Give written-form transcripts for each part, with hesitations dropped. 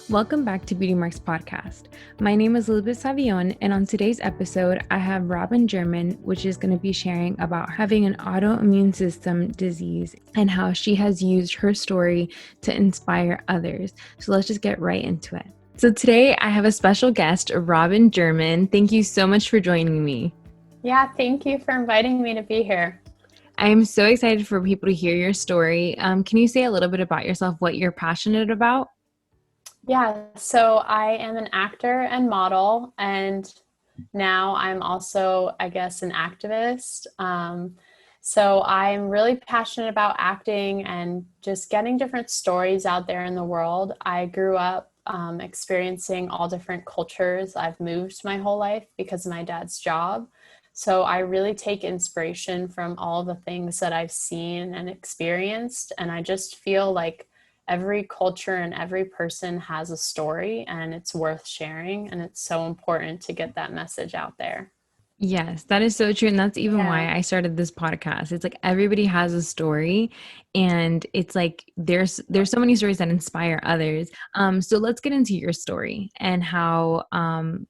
Welcome back to Beauty Marks Podcast. My name is Elizabeth Savion, and on today's episode, I have Robyn Germyn, which is going to be sharing about having an autoimmune system disease and how she has used her story to inspire others. So let's just get right into it. So today, I have a special guest, Robyn Germyn. Thank you so much for joining me. Yeah, thank you for inviting me to be here. I am so excited for people to hear your story. Can you say a little bit about yourself, what you're passionate about? Yeah, so I am an actor and model, and now I'm also, I guess, an activist. So I'm really passionate about acting and just getting different stories out there in the world. I grew up experiencing all different cultures. I've moved my whole life because of my dad's job. So I really take inspiration from all the things that I've seen and experienced. And I just feel like every culture and every person has a story and it's worth sharing. And it's so important to get that message out there. Yes, that is so true. And that's even Yeah. why I started this podcast. It's like everybody has a story and it's like there's so many stories that inspire others. So let's get into your story and how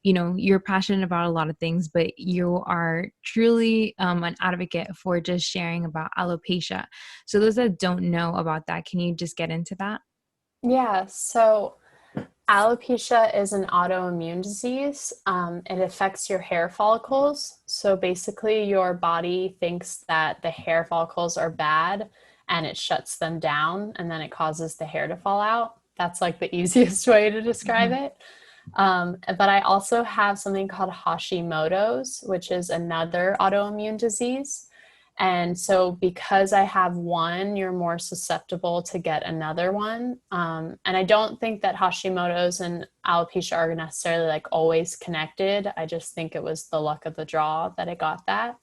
you're passionate about a lot of things, but you are truly an advocate for just sharing about alopecia. So those that don't know about that, can you just get into that? Yeah. So alopecia is an autoimmune disease. It affects your hair follicles. So basically, your body thinks that the hair follicles are bad and it shuts them down, and then it causes the hair to fall out. That's like the easiest way to describe Mhm. it. But I also have something called Hashimoto's, which is another autoimmune disease. And so because I have one, you're more susceptible to get another one. And I don't think that Hashimoto's and alopecia are necessarily like always connected. I just think it was the luck of the draw that I got that.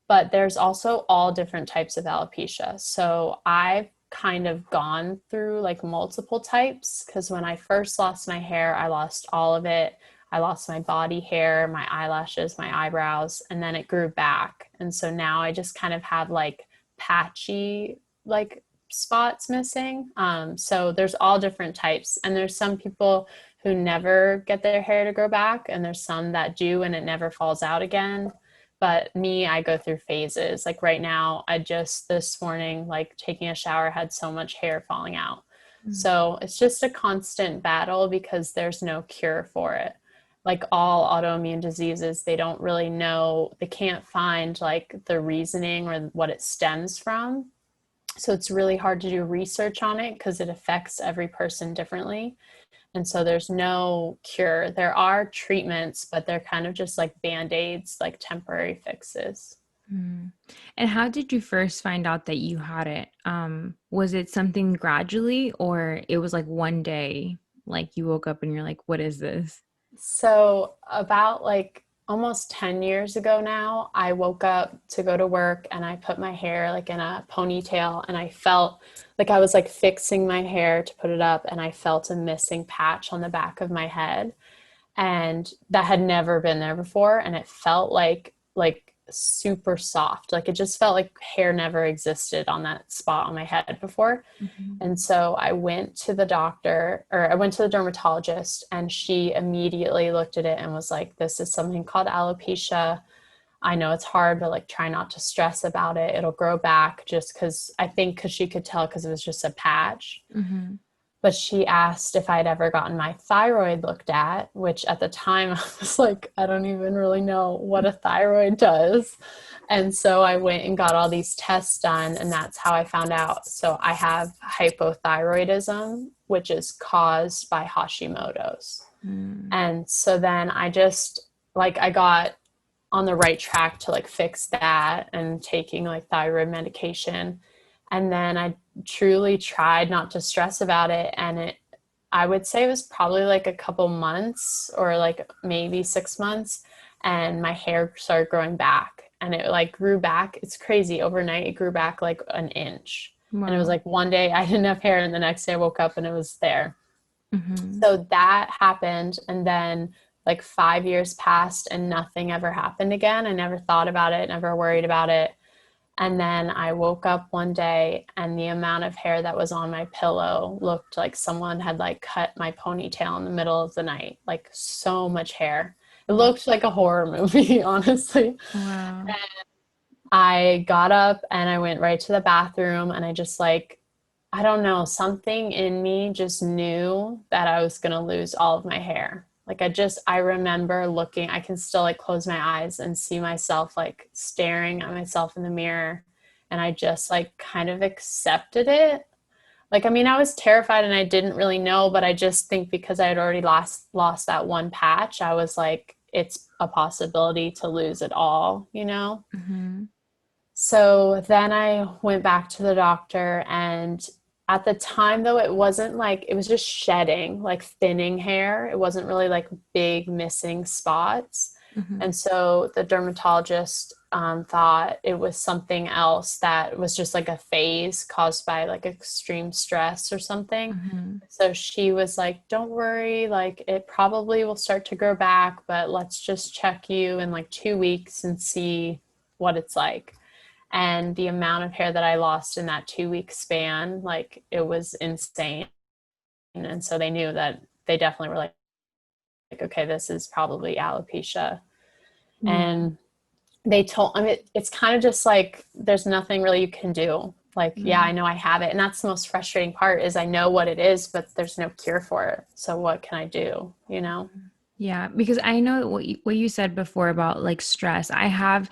But there's also all different types of alopecia. So I've kind of gone through like multiple types because when I first lost my hair, I lost all of it. I lost my body hair, my eyelashes, my eyebrows, and then it grew back. And so now I just kind of have like patchy like spots missing. So there's all different types. And there's some people who never get their hair to grow back, and there's some that do and it never falls out again. But me, I go through phases. Like right now, I just this morning, like taking a shower, had so much hair falling out. So it's just a constant battle because there's no cure for it. Like all autoimmune diseases, they don't really know, they can't find like the reasoning or what it stems from. So it's really hard to do research on it because it affects every person differently. And so there's no cure. There are treatments, but they're kind of just like band-aids, like temporary fixes. Mm. And how did you first find out that you had it? Was it something gradually or it was like one day, like you woke up and you're like, what is this? So about like almost 10 years ago now, I woke up to go to work and I put my hair like in a ponytail and I felt like I was like fixing my hair to put it up and I felt a missing patch on the back of my head. And that had never been there before, and it felt like super soft, like it just felt like hair never existed on that spot on my head before. Mhm. And so I went to the doctor, or I went to the dermatologist, and she immediately looked at it and was like, this is something called alopecia. I know it's hard, but like try not to stress about it, it'll grow back. Just because I think because she could tell because it was just a patch. Mhm. But she asked if I'd ever gotten my thyroid looked at, which at the time I was like, I don't even really know what a thyroid does. And so I went and got all these tests done, and that's how I found out. So I have hypothyroidism, which is caused by Hashimoto's. Mm. And so then I just like I got on the right track to like fix that and taking like thyroid medication. And then I truly tried not to stress about it. And I would say it was probably like a couple months or like maybe 6 months. And my hair started growing back and it like grew back. It's crazy. Overnight, it grew back like an inch. And it was Wow. like one day I didn't have hair and the next day I woke up and it was there. Mhm. So that happened. And then like 5 years passed and nothing ever happened again. I never thought about it, never worried about it. And then I woke up one day and the amount of hair that was on my pillow looked like someone had like cut my ponytail in the middle of the night. Like so much hair. It Wow. looked like a horror movie, honestly. Wow. I got up and I went right to the bathroom and I just like, I don't know, something in me just knew that I was going to lose all of my hair. Like I remember looking, I can still like close my eyes and see myself like staring at myself in the mirror. And I just like kind of accepted it. Like, I mean, I was terrified and I didn't really know, but I just think because I had already lost that one patch, I was like, it's a possibility to lose it all, you know? Hmm. So then I went back to the doctor, and at the time, though, it wasn't like it was just shedding, like thinning hair. It wasn't really like big missing spots. Hmm. And so the dermatologist thought it was something else that was just like a phase caused by like extreme stress or something. Hmm. So she was like, don't worry, like it probably will start to grow back, but let's just check you in like 2 weeks and see what it's like. And the amount of hair that I lost in that 2 week span, like it was insane. And so they knew that they definitely were like, okay, this is probably alopecia. Yeah. And they told, I mean, it's kind of just like there's nothing really you can do. Like, yeah, I Right. know I have it. And that's the most frustrating part is I know what it is, but there's no cure for it. So what can I do, you know? Yeah, because I know what you said before about like stress. I've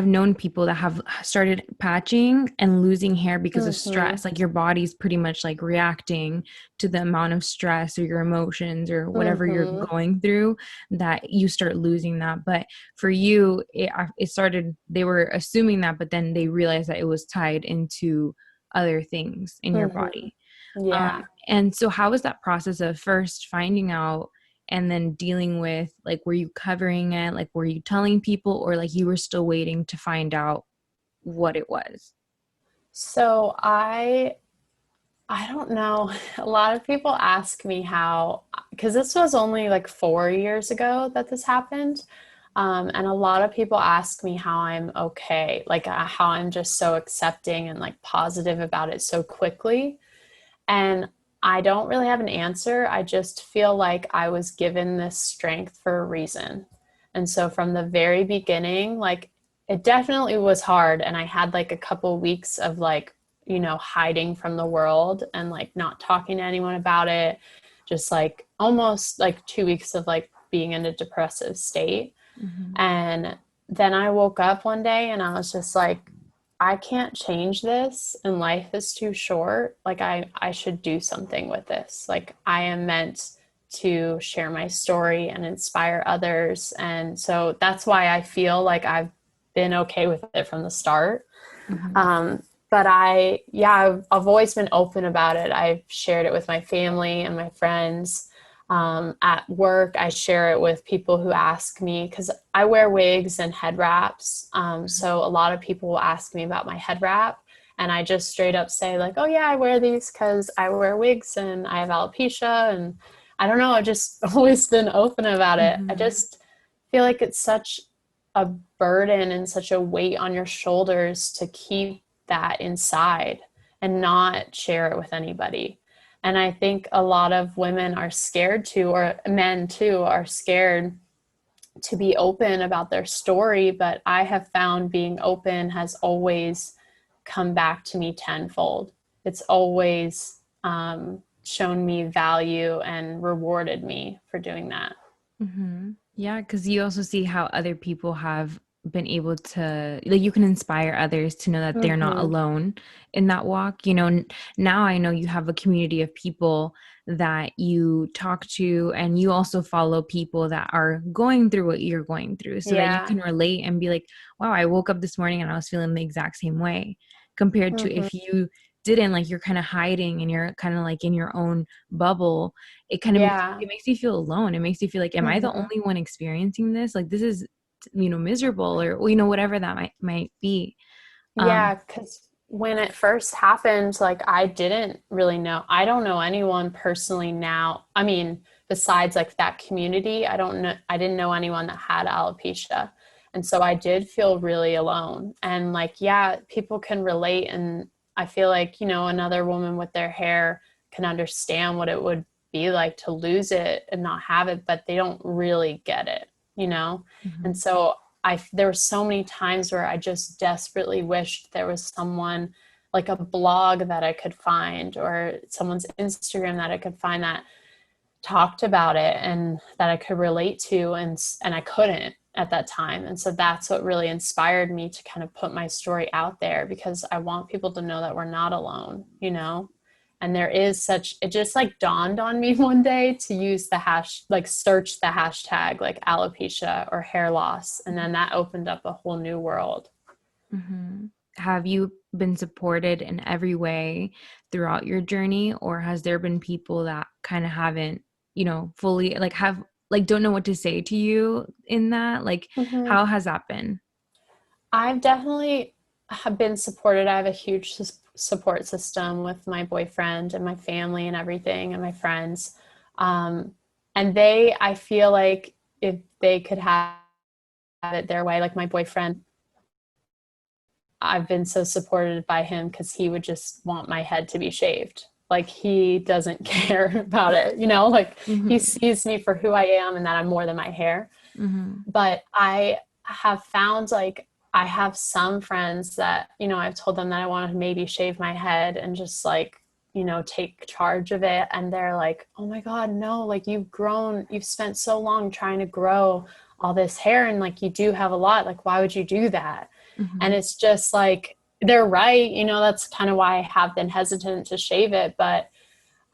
known people that have started patching and losing hair because of Mm-hmm. stress. Like your body's pretty much like reacting to the amount of stress or your emotions or whatever you're Mm-hmm. going through that you start losing that. But for you, it started, they were assuming that, but then they realized that it was tied into other things in your Mm-hmm. body. Yeah. And so how was that process of first finding out and then dealing with, like, were you covering it? Like, were you telling people, or like you were still waiting to find out what it was? So I don't know. A lot of people ask me how, because this was only like 4 years ago that this happened. And a lot of people ask me how I'm okay, like how I'm just so accepting and like positive about it so quickly. And I don't really have an answer. I just feel like I was given this strength for a reason. And so from the very beginning, like it definitely was hard. And I had like a couple weeks of like, hiding from the world and like not talking to anyone about it. Just like almost like 2 weeks of like being in a depressive state. Hmm. And then I woke up one day and I was just like, I can't change this and life is too short. Like I should do something with this. Like I am meant to share my story and inspire others. And so that's why I feel like I've been okay with it from the start. Hmm. But I've always been open about it. I've shared it with my family and my friends. At work, I share it with people who ask me because I wear wigs and head wraps. So a lot of people will ask me about my head wrap. And I just straight up say, like, oh, yeah, I wear these because I wear wigs and I have alopecia. And I don't know, I've just always been open about it. I Hmm. just feel like it's such a burden and such a weight on your shoulders to keep that inside and not share it with anybody. And I think a lot of women are scared to, or men too, are scared to be open about their story. But I have found being open has always come back to me tenfold. It's always shown me value and rewarded me for doing that. Hmm. Yeah, because you also see how other people have been able to, like, you can inspire others to know that they're not Mm-hmm. alone in that walk. Now I know you have a community of people that you talk to, and you also follow people that are going through what you're going through so that you Yeah. can relate and be like, wow, I woke up this morning and I was feeling the exact same way, compared to Mm-hmm. if you didn't, like, you're kind of hiding and you're kind of like in your own bubble. It kind of makes Yeah. it makes you feel alone. It makes you feel like, am I the Mm-hmm. only one experiencing this? Like, this is, miserable, or whatever that might be. Yeah, um because when it first happened, like I didn't really know. I don't know anyone personally now. I mean, besides like that community, I don't know. I didn't know anyone that had alopecia. And so I did feel really alone. And like, yeah, people can relate. And I feel like, another woman with their hair can understand what it would be like to lose it and not have it, but they don't really get it. And Mhm. so there were so many times where I just desperately wished there was someone, like a blog that I could find, or someone's Instagram that I could find that talked about it and that I could relate to, and I couldn't at that time. And so that's what really inspired me to kind of put my story out there, because I want people to know that we're not alone. And there is it just like dawned on me one day to use search the hashtag like alopecia or hair loss. And then that opened up a whole new world. Mhm. Have you been supported in every way throughout your journey, or has there been people that kind of haven't, fully like have like don't know what to say to you in that? Like, Mhm. how has that been? I've definitely have been supported. I have a huge support system with my boyfriend and my family and everything, and my friends. Um, and I feel like if they could have it their way, like my boyfriend, I've been so supported by him because he would just want my head to be shaved. Like he doesn't care about it. Like he Mhm. sees me for who I am and that I'm more than my hair. Mhm. But I have found like I have some friends that, I've told them that I want to maybe shave my head and just like, take charge of it. And they're like, oh my God, no, like you've spent so long trying to grow all this hair and like you do have a lot. Like, why would you do that? And Mhm. it's just like, they're right. That's kind of why I have been hesitant to shave it. But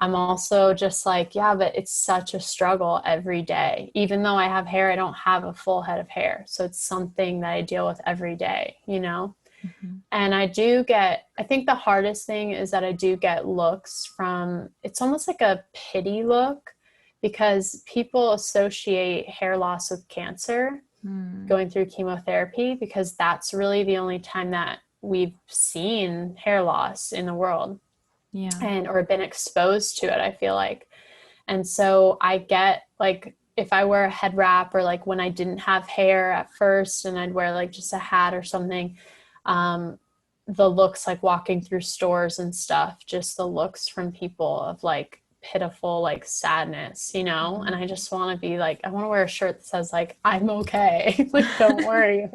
I'm also just like, yeah, but it's such a struggle every day. Even though I have hair, I don't have a full head of hair. So it's something that I deal with every day. Mhm. And I think the hardest thing is that I do get looks from, it's almost like a pity look, because people associate hair loss with cancer, Mhm. going through chemotherapy, because that's really the only time that we've seen hair loss in the world Yeah. and or been exposed to it, I feel like. And so I get like, if I wear a head wrap, or like when I didn't have hair at first and I'd wear like just a hat or something, um, the looks like walking through stores and stuff, just the looks from people of like pitiful, like sadness. And Mhm. I just want to be like, I want to wear a shirt that says like, I'm okay. Like, don't worry.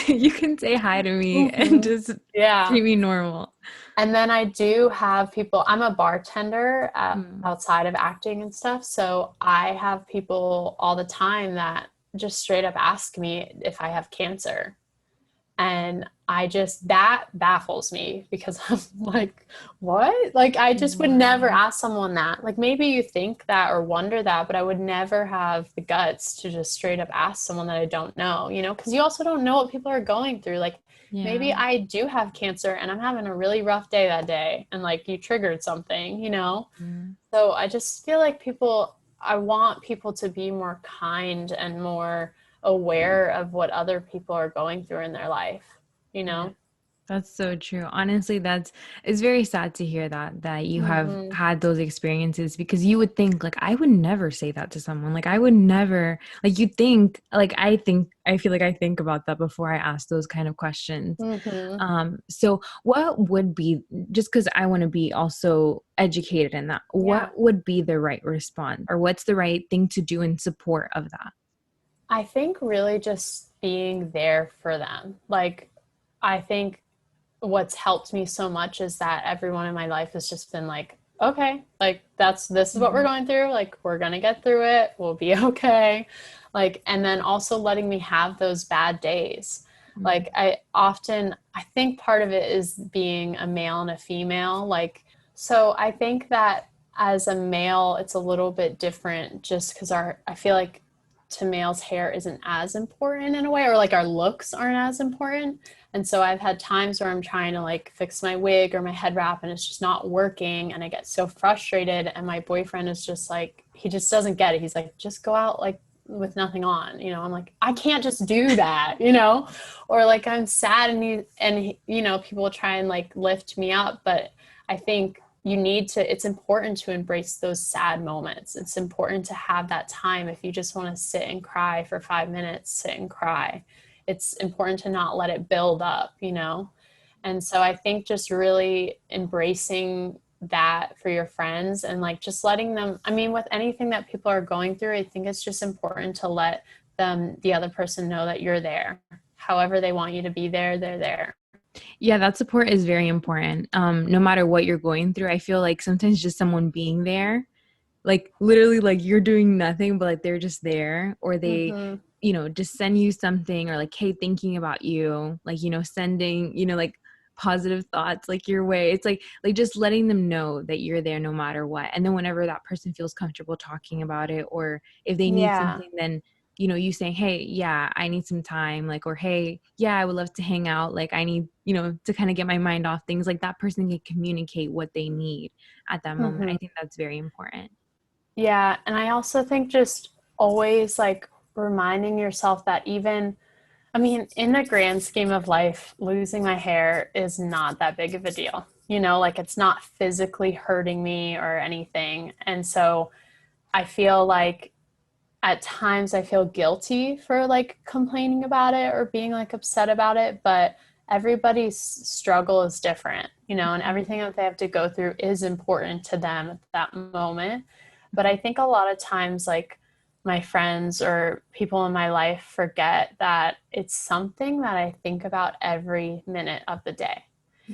You can say hi to me and Mhm. just Yeah. treat me normal. And then I do have people, I'm a bartender Mm. outside of acting and stuff. So I have people all the time that just straight up ask me if I have cancer. And that baffles me, because I'm like, what? Like, I just would never Wow. ask someone that. Like, maybe you think that or wonder that, but I would never have the guts to just straight up ask someone that I don't know, because you also don't know what people are going through. Like, Yeah. maybe I do have cancer and I'm having a really rough day that day, and like you triggered something. Mm. So I just feel like I want people to be more kind and more aware of what other people are going through in their life, you Yeah. know? That's so true. Honestly, it's very sad to hear that you have Mm-hmm. had those experiences, because you would think like I would never say that to someone. Like I would never, like you think like I feel like I think about that before I ask those kind of questions. Mm-hmm. So what would be, just because I want to be also educated in that, what Yeah. would be the right response, or what's the right thing to do in support of that? I think really just being there for them. Like, I think what's helped me so much is that everyone in my life has just been like, okay, like this is what we're Mhm. going through. Like, we're going to get through it. We'll be okay. Like, and then also letting me have those bad days. Mhm. Like, I think part of it is being a male and a female. Like, so I think that as a male, it's a little bit different, just because I feel like to males, hair isn't as important in a way, or like our looks aren't as important. And so I've had times where I'm trying to like fix my wig or my head wrap and it's just not working. And I get so frustrated. And my boyfriend is just like, he just doesn't get it. He's like, just go out like with nothing on. I'm like, I can't just do that. Or like I'm sad, and people try and like lift me up. But I think you need to, it's important to embrace those sad moments. It's important to have that time. If you just want to sit and cry for 5 minutes, sit and cry. It's important to not let it build up, you know? And so I think just really embracing that for your friends and like just letting them, I mean, with anything that people are going through, I think it's just important to let them, the other person, know that you're there. However they want you to be there, they're there. Yeah, that support is very important. No matter what you're going through, I feel like sometimes just someone being there, like literally like you're doing nothing, but like they're just there, or they, Mm-hmm. just send you something, or like, hey, thinking about you, like, sending, like positive thoughts like your way. It's like just letting them know that you're there no matter what. And then whenever that person feels comfortable talking about it, or if they need Yeah. something, then you saying, hey, yeah, I need some time, like, or hey, yeah, I would love to hang out, like I need, to kind of get my mind off things, like that person can communicate what they need at that moment. Mm-hmm. I think that's very important. Yeah. And I also think just always like reminding yourself that even, I mean, in the grand scheme of life, losing my hair is not that big of a deal. You know, like it's not physically hurting me or anything. And so I feel like at times I feel guilty for like complaining about it or being like upset about it, but everybody's struggle is different, you know, and everything that they have to go through is important to them at that moment. But I think a lot of times, like my friends or people in my life forget that it's something that I think about every minute of the day.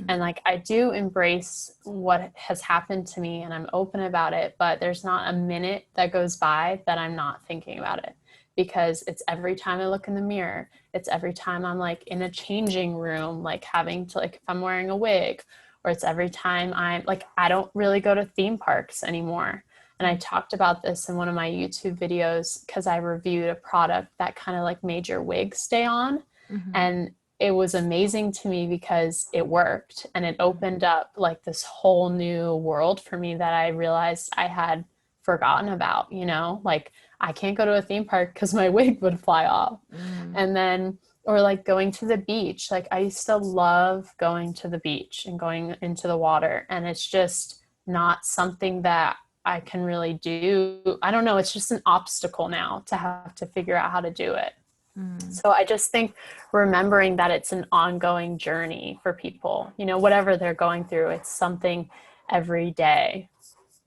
And like I do embrace what has happened to me and I'm open about it, but there's not a minute that goes by that I'm not thinking about it, because it's every time I look in the mirror, it's every time I'm like in a changing room, like having to, like if I'm wearing a wig, or it's every time I'm like, I don't really go to theme parks anymore. And I talked about this in one of my YouTube videos because I reviewed a product that kind of like made your wig stay on. Mm-hmm. And it was amazing to me because it worked and it opened up like this whole new world for me that I realized I had forgotten about, you know, like I can't go to a theme park because my wig would fly off. Mm-hmm. And then, or like going to the beach, like I used to love going to the beach and going into the water. And it's just not something that I can really do. I don't know. It's just an obstacle now to have to figure out how to do it. Mm. So I just think remembering that it's an ongoing journey for people, you know, whatever they're going through, it's something every day,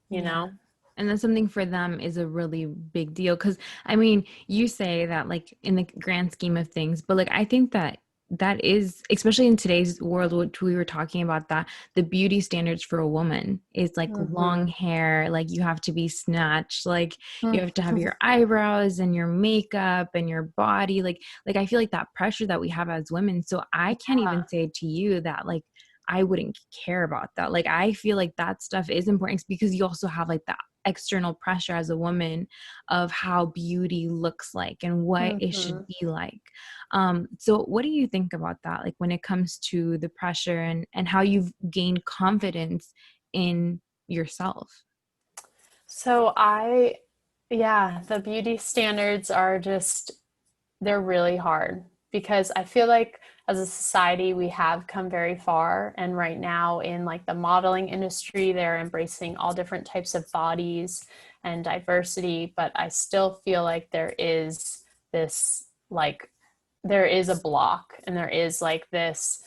you Yeah. know? And then something for them is a really big deal. Cause I mean, you say that like in the grand scheme of things, but like I think that that is, especially in today's world, which we were talking about, that the beauty standards for a woman is like long Mm-hmm. hair, like you have to be snatched, like you have to have your eyebrows and your makeup and your body. Like I feel like that pressure that we have as women. So I can't even say to you that like I wouldn't care about that. Like I feel like that stuff is important because you also have like that external pressure as a woman of how beauty looks like and what it should Mm-hmm. be like. So what do you think about that? Like when it comes to the pressure and how you've gained confidence in yourself? So yeah, the beauty standards are just, they're really hard because I feel like as a society we have come very far, and right now in like the modeling industry they're embracing all different types of bodies and diversity, but I still feel like there is this like there is a block and there is like this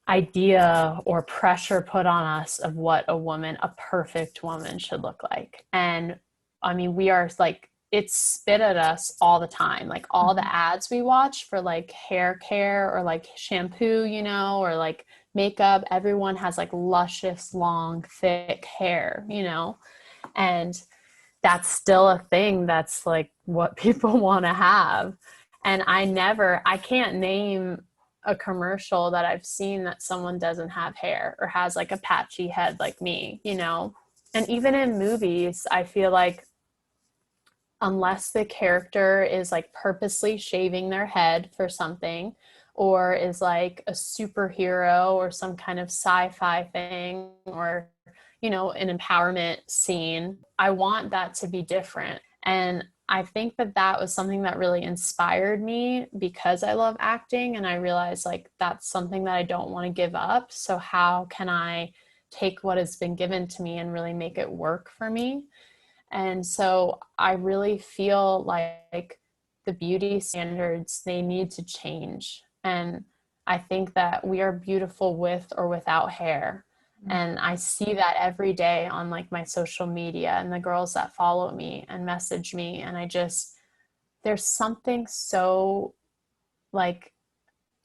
idea or pressure put on us of what a perfect woman should look like. And I mean, we are like, it's spit at us all the time. Like all the Mhm. ads we watch for like hair care or like shampoo, you know, or like makeup, everyone has like luscious, long, thick hair, you know, and that's still a thing that's like what people want to have. And I can't name a commercial that I've seen that someone doesn't have hair or has like a patchy head like me, you know? And even in movies, I feel like unless the character is like purposely shaving their head for something, or is like a superhero or some kind of sci-fi thing, or you know, an empowerment scene, I want that to be different. And I think that that was something that really inspired me because I love acting, and I realized like that's something that I don't want to give up. So how can I take what has been given to me and really make it work for me. And so I really feel like the beauty standards, they need to change. And I think that we are beautiful with or without hair. And I see that every day on like my social media and the girls that follow me and message me. And there's something so like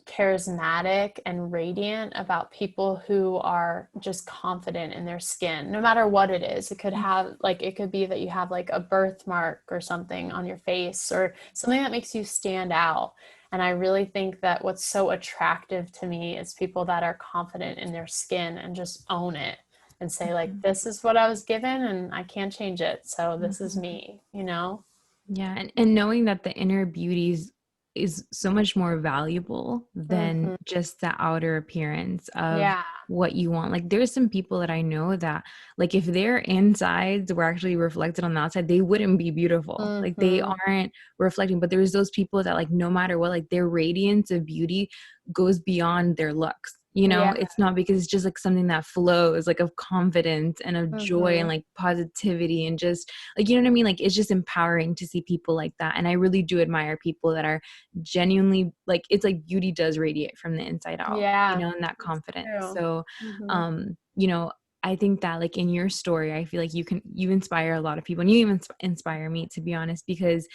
charismatic and radiant about people who are just confident in their skin, no matter what it is. It could be that you have like a birthmark or something on your face or something that makes you stand out. And I really think that what's so attractive to me is people that are confident in their skin and just own it and say like, this is what I was given and I can't change it. So this is me, you know? Yeah, and knowing that the inner beauties is so much more valuable than Mm-hmm. just the outer appearance of Yeah. what you want. Like there's some people that I know that like if their insides were actually reflected on the outside, they wouldn't be beautiful. Like they Mm-hmm. aren't reflecting, but there's those people that like no matter what, like their radiance of beauty goes beyond their looks. You know, Yeah. it's not because it's just like something that flows like of confidence and of joy and Mm-hmm. like positivity and just like, you know what I mean? Like it's just empowering to see people like that. And I really do admire people that are genuinely like, it's like beauty does radiate from the inside out, you Yeah. know, and that That's confidence. true. So, Mm-hmm. you know, I think that like in your story, I feel like you inspire a lot of people and you even inspire me, to be honest, because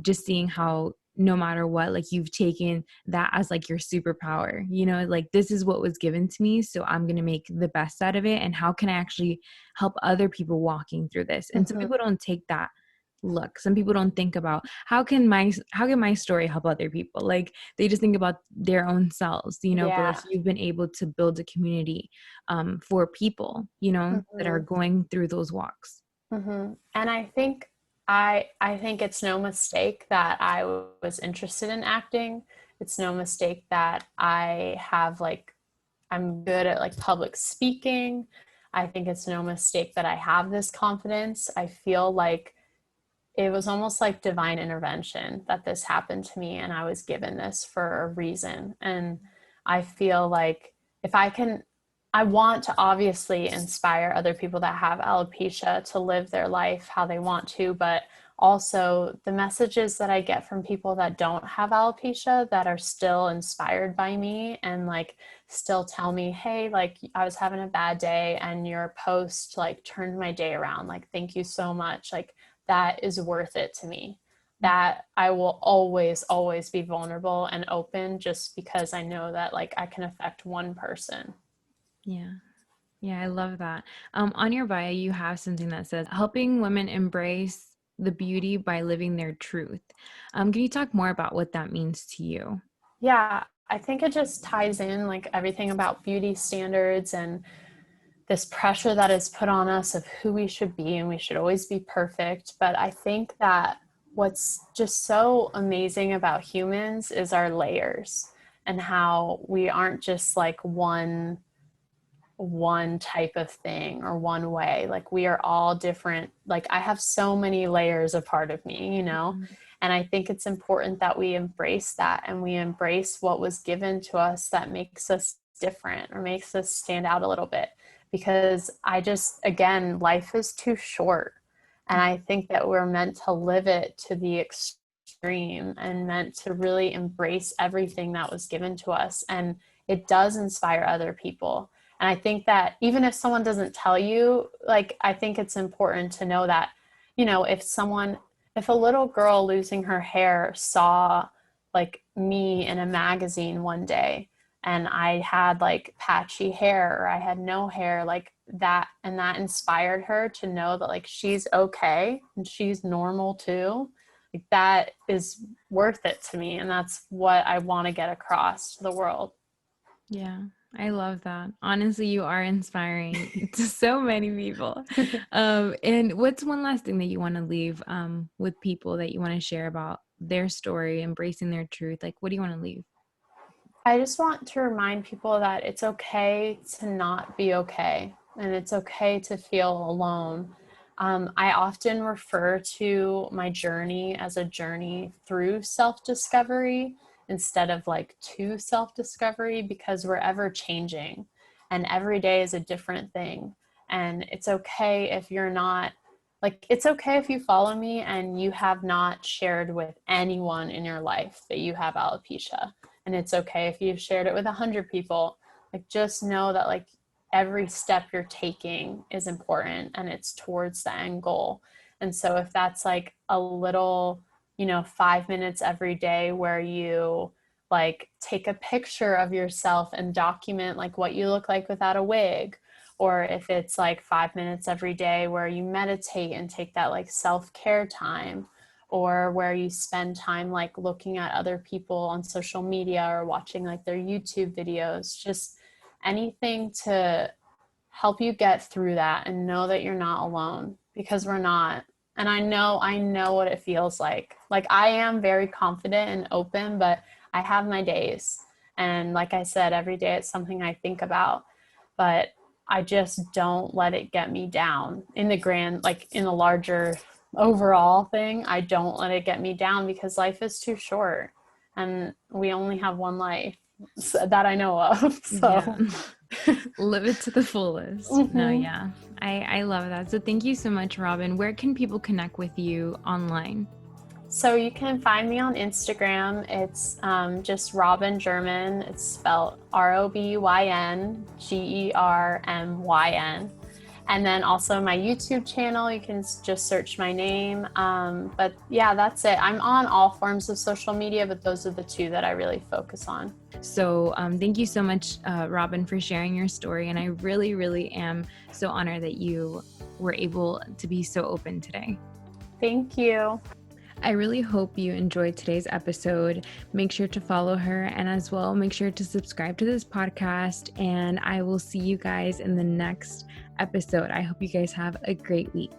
just seeing how no matter what, like you've taken that as like your superpower, you know, like this is what was given to me. So I'm going to make the best out of it. And how can I actually help other people walking through this? And some Mm-hmm. people don't take that look. Some people don't think about how can my story help other people? Like they just think about their own selves, you know, but like Yeah. you've been able to build a community for people, you know, that are Mm-hmm. going through those walks. Mm-hmm. And I think it's no mistake that I was interested in acting. It's no mistake that I'm good at like public speaking. I think it's no mistake that I have this confidence. I feel like it was almost like divine intervention that this happened to me and I was given this for a reason. And I feel like if I can, I want to obviously inspire other people that have alopecia to live their life how they want to, but also the messages that I get from people that don't have alopecia that are still inspired by me and like still tell me, hey, like I was having a bad day and your post like turned my day around. Like, thank you so much. Like, that is worth it to me. That I will always, always be vulnerable and open just because I know that like I can affect one person. Yeah. Yeah, I love that. On your bio, you have something that says helping women embrace the beauty by living their truth. Can you talk more about what that means to you? Yeah, I think it just ties in like everything about beauty standards and this pressure that is put on us of who we should be and we should always be perfect. But I think that what's just so amazing about humans is our layers and how we aren't just like one type of thing or one way. Like we are all different. Like I have so many layers a part of me, you know? Mhm. And I think it's important that we embrace that and we embrace what was given to us that makes us different or makes us stand out a little bit. Because again, life is too short. And I think that we're meant to live it to the extreme and meant to really embrace everything that was given to us. And it does inspire other people. And I think that even if someone doesn't tell you, like, I think it's important to know that, you know, if a little girl losing her hair saw like me in a magazine one day and I had like patchy hair or I had no hair, like that, and that inspired her to know that like she's okay and she's normal too. Like that is worth it to me. And that's what I want to get across to the world. Yeah, I love that. Honestly, you are inspiring to so many people. And what's one last thing that you want to leave with people that you want to share about their story, embracing their truth? Like, what do you want to leave? I just want to remind people that it's okay to not be okay and it's okay to feel alone. I often refer to my journey as a journey through self discovery instead of like to self discovery because we're ever changing. and every day is a different thing. And it's okay if you're not, like, it's okay if you follow me and you have not shared with anyone in your life that you have alopecia. And it's okay if you've shared it with 100 people. Like, just know that, like, every step you're taking is important and it's towards the end goal. And so if that's like a little, 5 minutes every day where you like take a picture of yourself and document like what you look like without a wig, or if it's like 5 minutes every day where you meditate and take that like self-care time, or where you spend time like looking at other people on social media or watching like their YouTube videos, just anything to help you get through that and know that you're not alone, because we're not. And I know what it feels like. Like, I am very confident and open, but I have my days. And like I said, every day it's something I think about, but I just don't let it get me down in the grand, like in the larger overall thing. I don't let it get me down because life is too short and we only have one life that I know of. So Live it to the fullest. No, mm-hmm. yeah. I love that. So thank you so much, Robyn. Where can people connect with you online? So you can find me on Instagram. It's just Robyn Germyn. It's spelled ROBYNGERMYN. And then also my YouTube channel, you can just search my name. But yeah, that's it. I'm on all forms of social media, but those are the two that I really focus on. So thank you so much, Robyn, for sharing your story. And I really, really am so honored that you were able to be so open today. Thank you. I really hope you enjoyed today's episode. Make sure to follow her, and as well, make sure to subscribe to this podcast, and I will see you guys in the next episode. I hope you guys have a great week.